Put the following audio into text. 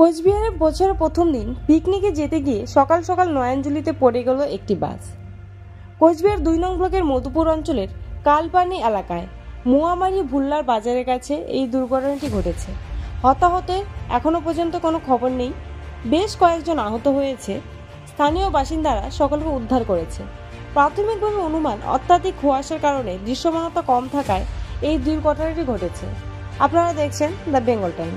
কোচবিহারে বছরের প্রথম দিন পিকনিকে যেতে গিয়ে সকাল সকাল নয়াঞ্জলিতে পড়ে গেল একটি বাস। কোচবিহার ২ নং ব্লকের মধুপুর অঞ্চলের কালপানি এলাকায় মোয়ামারি ভুল্লার বাজারের কাছে এই দুর্ঘটনাটি ঘটেছে। হতাহতের এখনো পর্যন্ত কোনো খবর নেই। বেশ কয়েকজন আহত হয়েছে। স্থানীয় বাসিন্দারা সকলকে উদ্ধার করেছে। প্রাথমিকভাবে অনুমান অত্যাধিক কুয়াশার কারণে দৃশ্যমানতা কম থাকায় এই দুর্ঘটনাটি ঘটেছে। আপনারা দেখছেন দ্য বেঙ্গল টাইম।